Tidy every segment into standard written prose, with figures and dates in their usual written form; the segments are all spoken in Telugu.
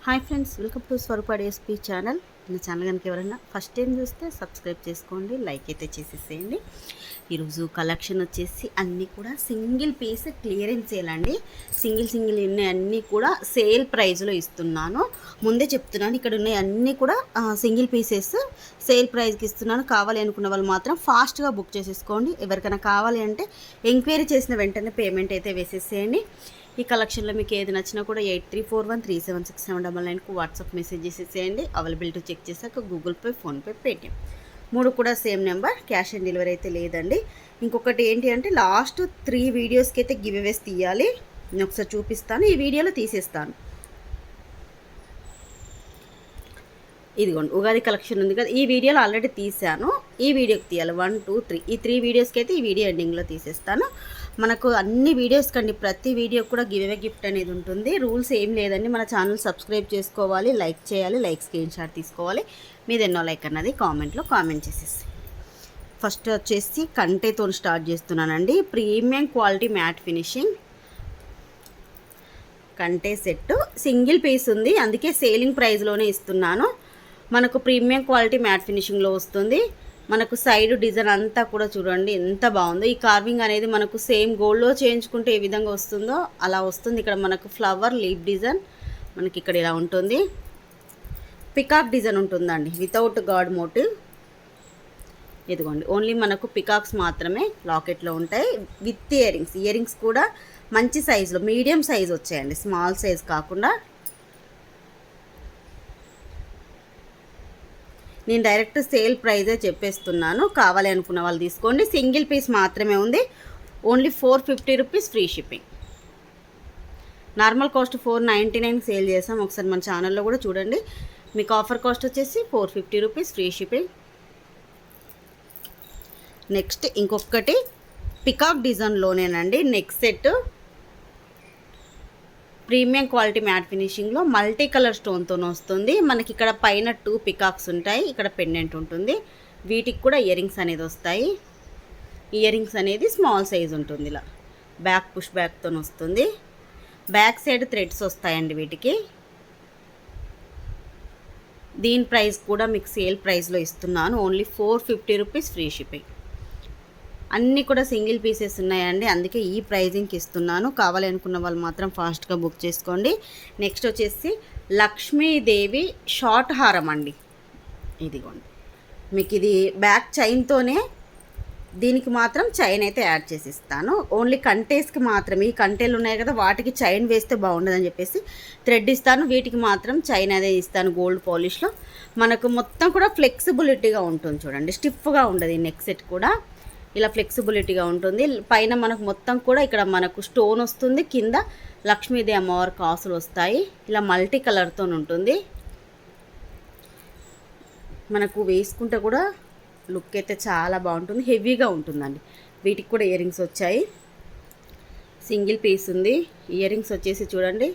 Hi friends, welcome to Swarupa DSP channel. నా ఛానల్ కనుక ఎవరైనా ఫస్ట్ టైం చూస్తే సబ్స్క్రైబ్ చేసుకోండి, లైక్ అయితే చేసేసేయండి. ఈరోజు కలెక్షన్ వచ్చేసి అన్నీ కూడా సింగిల్ పీస్ క్లియరెన్స్ సేల్ అండి. సింగిల్ ఉన్నాయి, అన్నీ కూడా సేల్ ప్రైస్లో ఇస్తున్నాను. ముందే చెప్తున్నాను, ఇక్కడ ఉన్నాయి అన్నీ కూడా సింగిల్ పీసెస్ సేల్ ప్రైస్కి ఇస్తున్నాను. కావాలి అనుకున్న వాళ్ళు మాత్రం ఫాస్ట్గా బుక్ చేసేసుకోండి. ఎవరికైనా కావాలి అంటే ఎంక్వైరీ చేసిన వెంటనే పేమెంట్ అయితే వేసేసేయండి. ఈ కలెక్షన్లో మీకు ఏది నచ్చినా కూడా 8341376799కు వాట్సాప్ మెసేజ్ చేసేసేయండి. అవైలబిలిటీ చెక్ చేశాక గూగుల్ పే, ఫోన్పే, పేటిఎం 3 కూడా same number. Cash on delivery అయితే లేదండి. ఇంకొకటి ఏంటి అంటే లాస్ట్ 3 వీడియోస్కి అయితే గివ్ అవేస్ తీయాలి. నేను ఒకసారి చూపిస్తాను, ఈ వీడియోలో తీసేస్తాను. ఇదిగోండి ఉగాది కలెక్షన్ ఉంది కదా, ఈ వీడియోలో ఆల్రెడీ తీసాను. ఈ వీడియోకి తీయాలి 1, 2, 3 ఈ 3 వీడియోస్కి అయితే ఈ వీడియో ఎండింగ్లో తీసేస్తాను. మనకు అన్ని వీడియోస్ కండి ప్రతి వీడియో కూడా గివ్ అవే గిఫ్ట్ అనేది ఉంటుంది. రూల్స్ ఏం లేదండి. మన ఛానల్ సబ్స్క్రైబ్ చేసుకోవాలి, లైక్ చేయాలి, లైక్ స్క్రీన్ షాట్ తీసుకోవాలి. మీది ఎన్నో లైక్ అన్నది కామెంట్లో కామెంట్ చేసేసి. ఫస్ట్ వచ్చేసి కంటేతో స్టార్ట్ చేస్తున్నానండి. ప్రీమియం క్వాలిటీ మ్యాట్ ఫినిషింగ్ కంటే సెట్ సింగిల్ పీస్ ఉంది, అందుకే సేలింగ్ ప్రైస్లోనే ఇస్తున్నాను. మనకు ప్రీమియం క్వాలిటీ మ్యాట్ ఫినిషింగ్లో వస్తుంది. మనకు సైడ్ డిజైన్ అంతా కూడా చూడండి ఎంత బాగుందో. ఈ కార్వింగ్ అనేది మనకు సేమ్ గోల్డ్లో చేయించుకుంటే ఏ విధంగా వస్తుందో అలా వస్తుంది. ఇక్కడ మనకు ఫ్లవర్ లీఫ్ డిజైన్ మనకి ఇక్కడ ఇలా ఉంటుంది. పికాక్ డిజైన్ ఉంటుందండి వితౌట్ గాడ్ మోటివ్. ఇదిగోండి ఓన్లీ మనకు పికాక్స్ మాత్రమే లాకెట్లో ఉంటాయి విత్ ఇయరింగ్స్ కూడా మంచి సైజులో మీడియం సైజ్ వచ్చాయండి, స్మాల్ సైజ్ కాకుండా. నేను డైరెక్ట్ సేల్ ప్రైజే చెప్పేస్తున్నాను, కావాలి అనుకున్న వాళ్ళు తీసుకోండి. సింగిల్ పీస్ మాత్రమే ఉంది, only 450 rupees free shipping. Normal cost 499 sale చేసాం, ఒకసారి మన ఛానల్లో కూడా చూడండి. మీకు ఆఫర్ కాస్ట్ వచ్చేసి 450 రూపీస్ ఫ్రీ షిప్పింగ్. నెక్స్ట్ ఇంకొకటి పికాక్ డిజైన్లోనేనండి neck set. Premium quality matte ఫినిషింగ్లో మల్టీ కలర్ స్టోన్తో వస్తుంది. మనకి ఇక్కడ పైన 2 పికాక్స్ ఉంటాయి, ఇక్కడ పెండెంట్ ఉంటుంది. వీటికి కూడా ఇయరింగ్స్ అనేది వస్తాయి. ఇయరింగ్స్ అనేది స్మాల్ సైజ్ ఉంటుంది, ఇలా బ్యాక్ పుష్ బ్యాక్తో వస్తుంది. బ్యాక్ సైడ్ థ్రెడ్స్ వస్తాయండి వీటికి. దీని ప్రైస్ కూడా మీకు సేల్ ప్రైస్లో ఇస్తున్నాను, ఓన్లీ 450 రూపీస్ ఫ్రీ షిప్పింగ్. అన్నీ కూడా సింగిల్ పీసెస్ ఉన్నాయండి, అందుకే ఈ ప్రైజింగ్కి ఇస్తున్నాను. కావాలి అనుకున్న వాళ్ళు మాత్రం ఫాస్ట్గా బుక్ చేసుకోండి. నెక్స్ట్ వచ్చేసి లక్ష్మీదేవి షార్ట్ హారం అండి. ఇదిగోండి మీకు ఇది బ్యాక్ చైన్తోనే, దీనికి మాత్రం చైన్ అయితే యాడ్ చేసి ఇస్తాను. ఓన్లీ కంటేస్కి మాత్రం, ఈ కంటేలు ఉన్నాయి కదా వాటికి చైన్ వేస్తే బాగుండదని చెప్పేసి థ్రెడ్ ఇస్తాను. వీటికి మాత్రం చైన్ అదే ఇస్తాను గోల్డ్ పాలిష్లో. మనకు మొత్తం కూడా ఫ్లెక్సిబిలిటీగా ఉంటుంది చూడండి, స్టిఫ్గా ఉండదు. ఈ నెక్ సెట్ కూడా ఇలా ఫ్లెక్సిబిలిటీగా ఉంటుంది. పైన మనకు మొత్తం కూడా ఇక్కడ మనకు స్టోన్ వస్తుంది, కింద లక్ష్మీదేవి అమ్మవారి కాసులు వస్తాయి. ఇలా మల్టీ కలర్తో ఉంటుంది. మనకు వేసుకుంటే కూడా లుక్ అయితే చాలా బాగుంటుంది, హెవీగా ఉంటుందండి. వీటికి కూడా ఇయరింగ్స్ వచ్చాయి, సింగిల్ పీస్ ఉంది. ఇయరింగ్స్ వచ్చేసి చూడండి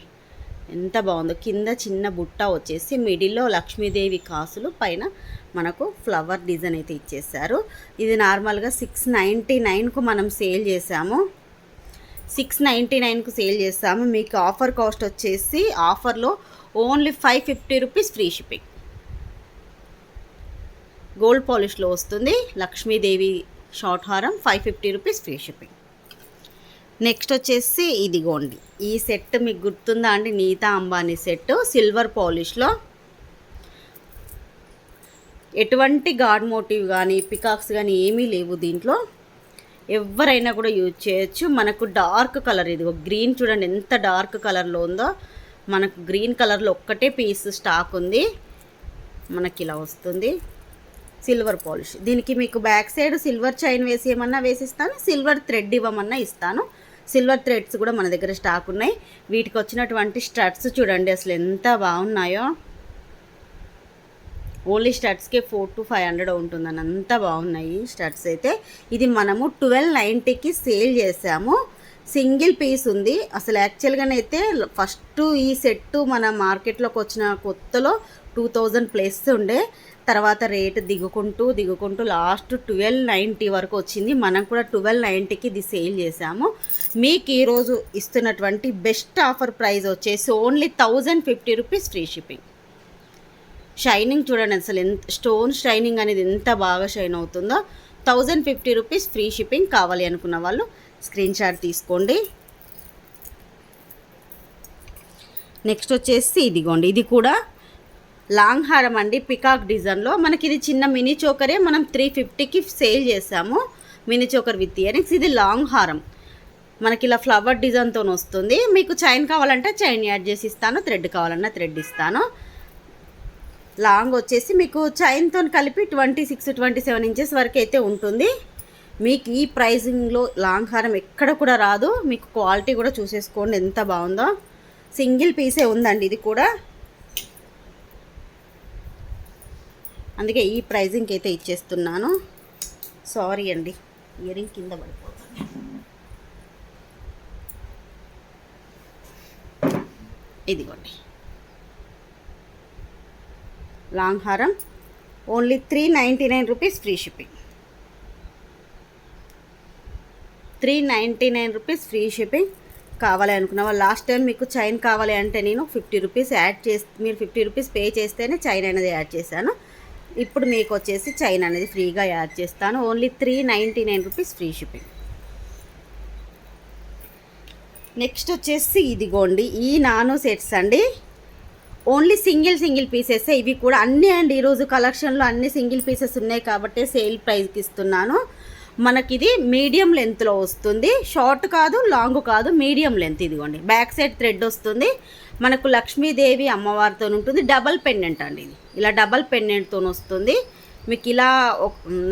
ఎంత బాగుందో. కింద చిన్న బుట్ట వచ్చేసి మిడిల్లో లక్ష్మీదేవి కాసులు, పైన మనకు ఫ్లవర్ డిజైన్ అయితే ఇచ్చేసారు. ఇది నార్మల్గా 699కు మనం సేల్ చేసాము, 699కు సేల్ చేసాము. మీకు ఆఫర్ కాస్ట్ వచ్చేసి ఆఫర్లో only 550 rupees free shipping. Gold పాలిష్లో వస్తుంది లక్ష్మీదేవి షార్ట్ హారం, 550 రూపీస్ ఫ్రీ షిప్పింగ్. నెక్స్ట్ వచ్చేసి ఇదిగోండి ఈ సెట్ మీకు గుర్తుందా అండి, నీతా అంబానీ సెట్ సిల్వర్ పాలిష్లో. ఎటువంటి గాడ్ మోటివ్ కానీ పికాక్స్ కానీ ఏమీ లేవు దీంట్లో, ఎవరైనా కూడా యూజ్ చేయొచ్చు. మనకు డార్క్ కలర్, ఇదిగో గ్రీన్ చూడండి ఎంత డార్క్ కలర్లో ఉందో. మనకు గ్రీన్ కలర్లో ఒక్కటే పీస్ స్టాక్ ఉంది. మనకి ఇలా వస్తుంది సిల్వర్ పాలిష్. దీనికి మీకు బ్యాక్ సైడ్ సిల్వర్ చైన్ వేసి ఏమన్నా వేసిస్తాను, సిల్వర్ థ్రెడ్ ఇవ్వమన్నా ఇస్తాను. సిల్వర్ థ్రెడ్స్ కూడా మన దగ్గర స్టాక్ ఉన్నాయి. వీటికి వచ్చినటువంటి స్టడ్స్ చూడండి అసలు ఎంత బాగున్నాయో. ఓన్లీ స్టడ్స్కే 400 to 500 ఉంటుందని అంత బాగున్నాయి స్టడ్స్ అయితే. ఇది మనము 1290కి సేల్ చేసాము. సింగిల్ పీస్ ఉంది. అసలు యాక్చువల్గానైతే ఫస్ట్ ఈ సెట్టు మన మార్కెట్లోకి వచ్చిన కొత్తలో 2000 ప్లస్ ఉండే, తర్వాత రేటు దిగుకుంటూ లాస్ట్ 1290 వరకు వచ్చింది. మనం కూడా 1290కి ఇది సేల్ చేసాము. మీకు ఈరోజు ఇస్తున్నటువంటి బెస్ట్ ఆఫర్ ప్రైస్ వచ్చేసి only 1050 rupees free shipping. Shining చూడండి అసలు ఎంత స్టోన్ షైనింగ్ అనేది ఎంత బాగా షైన్ అవుతుందో. 1050 రూపీస్ ఫ్రీ షిప్పింగ్. కావాలి అనుకున్న వాళ్ళు స్క్రీన్ షాట్ తీసుకోండి. నెక్స్ట్ వచ్చేసి ఇదిగోండి, ఇది కూడా లాంగ్ హారం అండి, పికాక్ డిజైన్లో. మనకి ఇది చిన్న మినీ చోకరే మనం 350కి సేల్ చేసాము. Mini choker with earrings. ఇది లాంగ్ హారం మనకి ఇలా ఫ్లవర్ డిజైన్తో వస్తుంది. మీకు చైన్ కావాలంటే చైన్ యాడ్ చేసి ఇస్తాను, థ్రెడ్ కావాలన్నా థ్రెడ్ ఇస్తాను. లాంగ్ వచ్చేసి మీకు చైన్తో కలిపి 26-27 ఇంచెస్ వరకు అయితే ఉంటుంది. మీకు ఈ ప్రైజింగ్లో లాంగ్ హారం ఎక్కడ కూడా రాదు. మీకు క్వాలిటీ కూడా చూసేసుకోండి ఎంత బాగుందో. సింగిల్ పీసే ఉందండి ఇది కూడా, అందుకే ఈ ప్రైజింగ్కి అయితే ఇచ్చేస్తున్నాను. సారీ అండి, ఇయరింగ్ కింద పడిపోతుంది. ఇదిగోండి లాంగ్ హారం only 399 rupees free shipping. 399 rupees free shipping. కావాలి అనుకున్న వాళ్ళు లాస్ట్ టైం మీకు చైన్ కావాలి అంటే నేను 50 రూపీస్ యాడ్ చేసి మీరు 50 రూపీస్ పే చేస్తేనే చైన్ అనేది యాడ్ చేశాను. ఇప్పుడు మీకు వచ్చేసి చైన్ అనేది ఫ్రీగా యాడ్ చేస్తాను. Only 399 rupees free shipping. Next వచ్చేసి ఇదిగోండి ఈ నానో సెట్స్ అండి. ఓన్లీ సింగిల్ పీసెస్ ఇవి కూడా అన్నీ అండి. ఈరోజు కలెక్షన్లో అన్ని సింగిల్ పీసెస్ ఉన్నాయి కాబట్టి సేల్ ప్రైస్కి ఇస్తున్నాను. మనకిది మీడియం లెంత్లో వస్తుంది, షార్ట్ కాదు లాంగ్ కాదు, మీడియం లెంత్. ఇదిగోండి బ్యాక్ సైడ్ థ్రెడ్ వస్తుంది. మనకు లక్ష్మీదేవి అమ్మవారితో ఉంటుంది. డబల్ పెండెంట్ అండి, ఇది ఇలా డబల్ పెండెంట్తో వస్తుంది. మీకు ఇలా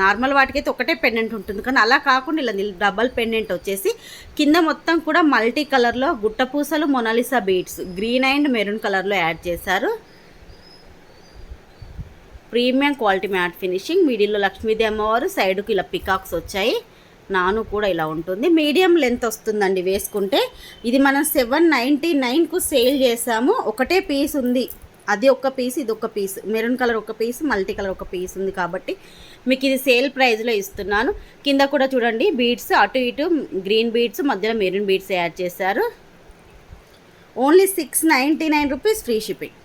నార్మల్ వాటికైతే ఒకటే పెండెంట్ ఉంటుంది, కానీ అలా కాకుండా ఇలా డబల్ పెండెంట్ వచ్చేసి కింద మొత్తం కూడా మల్టీ కలర్లో గుట్టపూసలు Mona Lisa beads green and maroon కలర్లో యాడ్ చేశారు. Premium quality matte finishing. మిడిల్లో లక్ష్మీదేవి అమ్మవారు, సైడ్కి ఇలా పికాక్స్ వచ్చాయి. నాను కూడా ఇలా ఉంటుంది. మీడియం లెంత్ వస్తుందండి వేసుకుంటే. ఇది మనం 799కు సేల్ చేసాము. ఒకటే పీస్ ఉంది, అది ఒక పీస్ ఇది ఒక పీస్, మెరూన్ కలర్ ఒక పీస్, మల్టీ కలర్ ఒక పీస్ ఉంది కాబట్టి మీకు ఇది సేల్ ప్రైస్లో ఇస్తున్నాను. కింద కూడా చూడండి బీడ్స్ అటు ఇటు గ్రీన్ బీడ్స్ మధ్యలో మెరూన్ బీడ్స్ యాడ్ చేశారు. Only 699 rupees free shipping.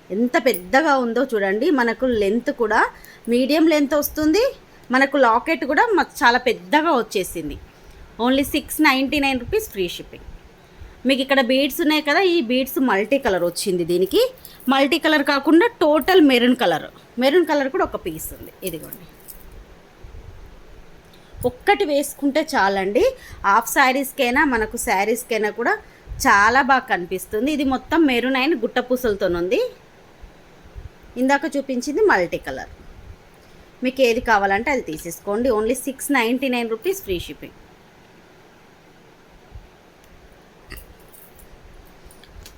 ఎంత పెద్దగా ఉందో చూడండి. మనకు లెంత్ కూడా మీడియం లెంత్ వస్తుంది. మనకు లాకెట్ కూడా చాలా పెద్దగా వచ్చేసింది. Only 699 rupees free shipping. మీకు ఇక్కడ బీడ్స్ ఉన్నాయి కదా, ఈ బీడ్స్ మల్టీ కలర్ వచ్చింది. దీనికి మల్టీ కలర్ కాకుండా టోటల్ మెరూన్ కలర్ కూడా ఒక పీస్ ఉంది. ఇదిగోండి ఒక్కటి వేసుకుంటే చాలండి. హాఫ్ శారీస్కైనా మనకు శారీస్కైనా కూడా చాలా బాగా కనిపిస్తుంది. ఇది మొత్తం మెరూన్ అయిన గుట్టపూసలతో ఉంది. ఇందాక చూపించింది మల్టీ కలర్. మీకు ఏది కావాలంటే అది తీసేసుకోండి. Only 699 rupees free shipping.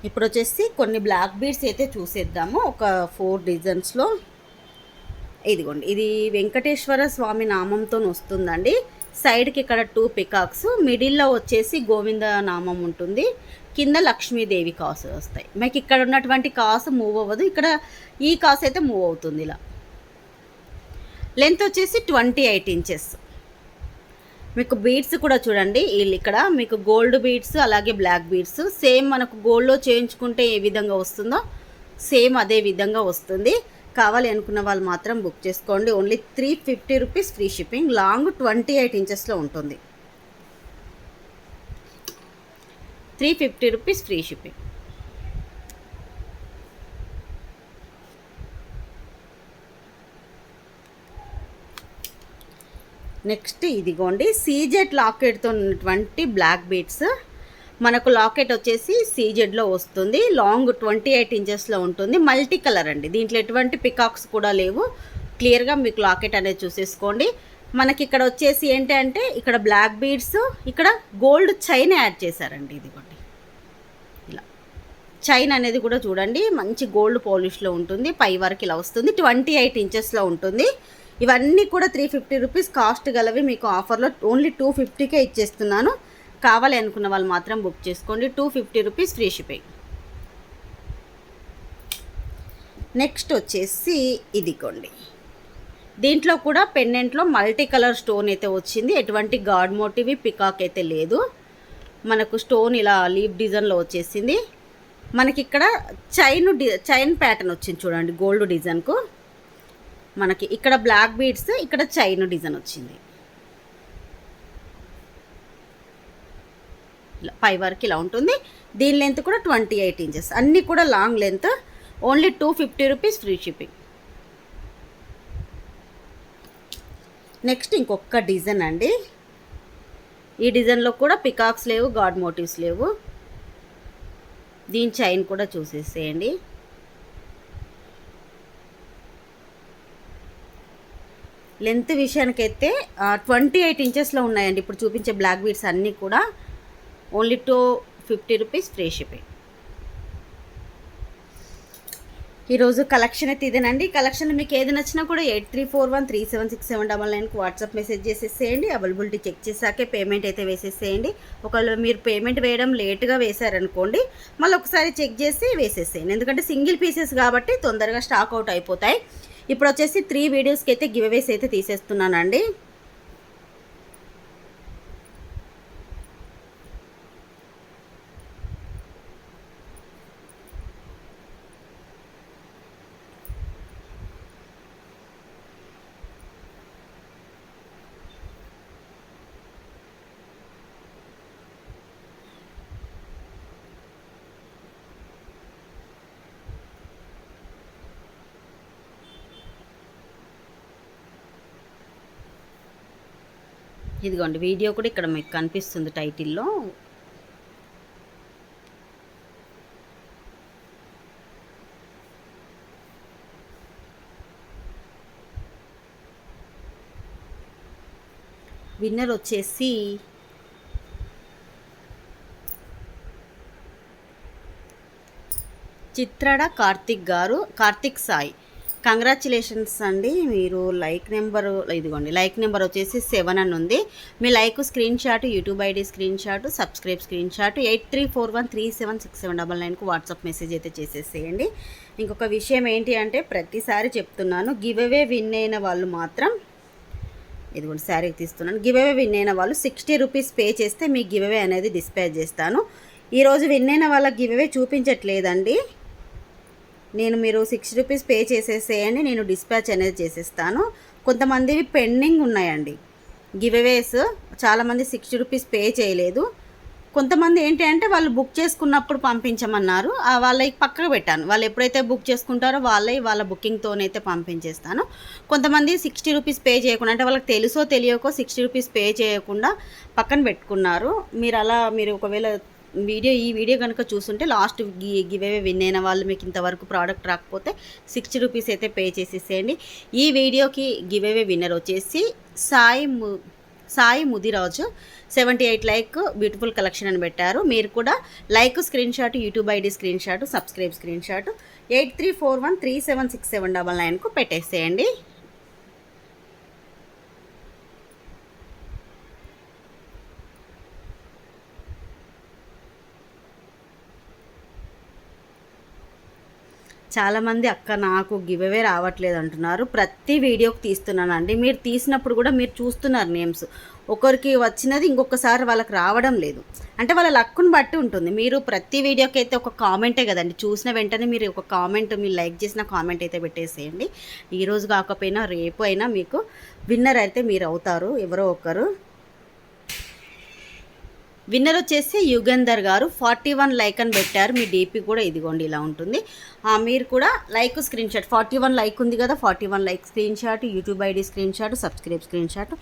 ఇప్పుడు వచ్చేసి కొన్ని బ్లాక్ బీడ్స్ అయితే చూసేద్దాము. ఒక 4 డిజైన్స్లో. ఇదిగోండి ఇది వెంకటేశ్వర స్వామి నామంతో వస్తుందండి. సైడ్కి ఇక్కడ 2 పికాక్స్, మిడిల్లో వచ్చేసి గోవింద నామం ఉంటుంది, కింద లక్ష్మీదేవి కాసు వస్తాయి. మీకు ఇక్కడ ఉన్నటువంటి కాసు మూవ్ అవ్వదు, ఇక్కడ ఈ కాసు అయితే మూవ్ అవుతుంది. ఇలా లెంత్ వచ్చేసి 28 ఇంచెస్. మీకు బీడ్స్ కూడా చూడండి, ఇక్కడ మీకు గోల్డ్ బీడ్స్ అలాగే బ్లాక్ బీడ్స్ సేమ్ మనకు గోల్డ్లో చేయించుకుంటే ఏ విధంగా వస్తుందో సేమ్ అదే విధంగా వస్తుంది. కావాలి అనుకున్న వాళ్ళు మాత్రం బుక్ చేసుకోండి. Only 350 rupees free shipping. Long 28 ఇంచెస్లో ఉంటుంది. 350 రూపీస్ ఫ్రీ షిప్పింగ్. నెక్స్ట్ ఇదిగోండి సీజెడ్ లాకెట్తో ఉన్నటువంటి బ్లాక్ బీడ్స్. మనకు లాకెట్ వచ్చేసి సీజెడ్లో వస్తుంది. లాంగ్ 28 ఇంచెస్లో ఉంటుంది. మల్టీ కలర్ అండి, దీంట్లో ఎటువంటి పికాక్స్ కూడా లేవు. క్లియర్గా మీకు లాకెట్ అనేది చూసేసుకోండి. మనకి ఇక్కడ వచ్చేసి ఏంటంటే ఇక్కడ బ్లాక్ బీడ్స్, ఇక్కడ గోల్డ్ చైన్ యాడ్ చేశారండి. ఇదిగోండి ఇలా చైన్ అనేది కూడా చూడండి మంచి గోల్డ్ పాలిష్లో ఉంటుంది. పై వరకు ఇలా వస్తుంది. 28 ఇంచెస్లో ఉంటుంది. ఇవన్నీ కూడా 350 రూపీస్ కాస్ట్ గలవి. మీకు ఆఫర్లో ఓన్లీ 250కే ఇచ్చేస్తున్నాను. కావాలి అనుకున్న వాళ్ళు మాత్రం బుక్ చేసుకోండి. 250 రూపీస్ ఫ్రీ షిప్పింగ్. నెక్స్ట్ వచ్చేసి ఇదిగోండి, దీంట్లో కూడా పెండెంట్లో మల్టీ కలర్ స్టోన్ అయితే వచ్చింది. ఎటువంటి గాడ్ మోటివ్ పికాక్ అయితే లేదు. మనకు స్టోన్ ఇలా లీఫ్ డిజైన్లో వచ్చేసింది. మనకి ఇక్కడ చైన్ ప్యాటర్న్ వచ్చింది చూడండి, గోల్డ్ డిజైన్కు. మనకి ఇక్కడ బ్లాక్ బీడ్స్, ఇక్కడ చైన్ డిజైన్ వచ్చింది. ఇలా పై వరకు ఇలా ఉంటుంది. దీని లెంత్ కూడా 28 ఇంచెస్. అన్నీ కూడా long length. Only 250 rupees free shipping. Next ఇంకొక డిజైన్ అండి. ఈ డిజైన్లో కూడా పికాక్స్ లేవు, గాడ్ మోటివ్స్ లేవు. దీని చైన్ కూడా చూసేసేయండి. లెంత్ విషయానికైతే 28 ఇంచెస్లో ఉన్నాయండి ఇప్పుడు చూపించే బ్లాక్ బీడ్స్ అన్నీ కూడా. Only 250 rupees free shipping. ఈరోజు కలెక్షన్ అయితే ఇదేనండి. కలెక్షన్ మీకు ఏది నచ్చినా కూడా 8341376799కు వాట్సాప్ మెసేజ్ చేసేసేయండి. అవైలబిలిటీ చెక్ చేశాకే పేమెంట్ అయితే వేసేసేయండి. ఒకవేళ మీరు పేమెంట్ వేయడం లేట్గా వేశారనుకోండి, మళ్ళీ ఒకసారి చెక్ చేసి వేసేసేయండి. ఎందుకంటే సింగిల్ పీసెస్ కాబట్టి తొందరగా స్టాక్ అవుట్ అయిపోతాయి. ఇప్పుడు వచ్చేసి 3 వీడియోస్కి అయితే గివ్ అవేస్ అయితే తీసేస్తున్నానండి. ఇదిగోండి, వీడియో కూడా ఇక్కడ మీకు కనిపిస్తుంది టైటిల్లో. విన్నర్ వచ్చేసి చిత్రడ కార్తిక్ సాయి. కంగ్రాచులేషన్స్ అండి. మీరు లైక్ నెంబరు, ఇదిగోండి లైక్ నెంబర్ వచ్చేసి 7 అని ఉంది. మీ like screenshot, YouTube ID screenshot, subscribe screenshot 8341376799కు వాట్సాప్ మెసేజ్ అయితే చేసేసేయండి. ఇంకొక విషయం ఏంటి అంటే, ప్రతిసారి చెప్తున్నాను, గివ్ అవే విన్ అయిన వాళ్ళు మాత్రం, ఇదిగోండి శారీ తీస్తున్నాను, గివ్ అవే విన్ అయిన వాళ్ళు 60 రూపీస్ పే చేస్తే మీ గివ్ అవే అనేది డిస్పాచ్ చేస్తాను. ఈరోజు విన్ అయిన వాళ్ళకి గివ్ అవే చూపించట్లేదండి. మీరు 60 రూపీస్ పే చేసేసేయండి, నేను డిస్పాచ్ అనేది చేసేస్తాను. కొంతమందివి పెండింగ్ ఉన్నాయండి గివ్ అవేస్. చాలామంది 60 రూపీస్ పే చేయలేదు. కొంతమంది ఏంటి అంటే వాళ్ళు బుక్ చేసుకున్నప్పుడు పంపించమన్నారు, వాళ్ళకి పక్కకు పెట్టాను. వాళ్ళు ఎప్పుడైతే బుక్ చేసుకుంటారో వాళ్ళ బుకింగ్తోనైతే పంపించేస్తాను. కొంతమంది 60 రూపీస్ పే చేయకుండా, అంటే వాళ్ళకి తెలుసో తెలియకో 60 రూపీస్ పే చేయకుండా పక్కన పెట్టుకున్నారు. మీరు ఒకవేళ ఈ వీడియో కనుక చూస్తుంటే లాస్ట్ గివ్ అవే విన్ అయిన వాళ్ళు మీకు ఇంతవరకు ప్రోడక్ట్ రాకపోతే 60 రూపీస్ అయితే పే చేసేసేయండి. ఈ వీడియోకి గివ్ అవే విన్నర్ వచ్చేసి Sai Mudiraju 78 like beautiful collection అని పెట్టారు. మీరు కూడా like screenshot, YouTube ID screenshot, subscribe screenshot 8341376799కు పెట్టేసేయండి. చాలామంది అక్క నాకు గివ్ అవే రావట్లేదు అంటున్నారు. ప్రతి వీడియోకి తీస్తున్నానండి. మీరు తీసినప్పుడు కూడా మీరు చూస్తున్నారు నేమ్స్. ఒకరికి వచ్చినది ఇంకొకసారి వాళ్ళకి రావడం లేదు. అంటే వాళ్ళ లక్కును బట్టి ఉంటుంది. మీరు ప్రతి వీడియోకి అయితే ఒక కామెంటే కదండి, చూసిన వెంటనే మీరు ఒక కామెంట్, మీరు లైక్ చేసిన కామెంట్ అయితే పెట్టేసేయండి. ఈరోజు కాకపోయినా రేపు అయినా మీకు విన్నర్ అయితే మీరు అవుతారు, ఎవరో ఒకరు. విన్నర్ వచ్చేసి యుగంధర్ గారు 41 లైక్ అని పెట్టారు. మీ డీపీ కూడా ఇదిగోండి ఇలా ఉంటుంది. మీరు కూడా లైక్ స్క్రీన్ షాట్, 41 లైక్ ఉంది కదా, 41 like screenshot, YouTube ID screenshot, subscribe screenshot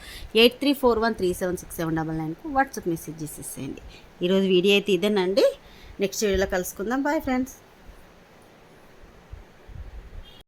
8341376799కు వాట్సాప్ మెసేజ్ చేసేసేయండి. ఈరోజు వీడియో అయితే ఇదేనండి. నెక్స్ట్ వీడియోలో కలుసుకుందాం. Bye friends.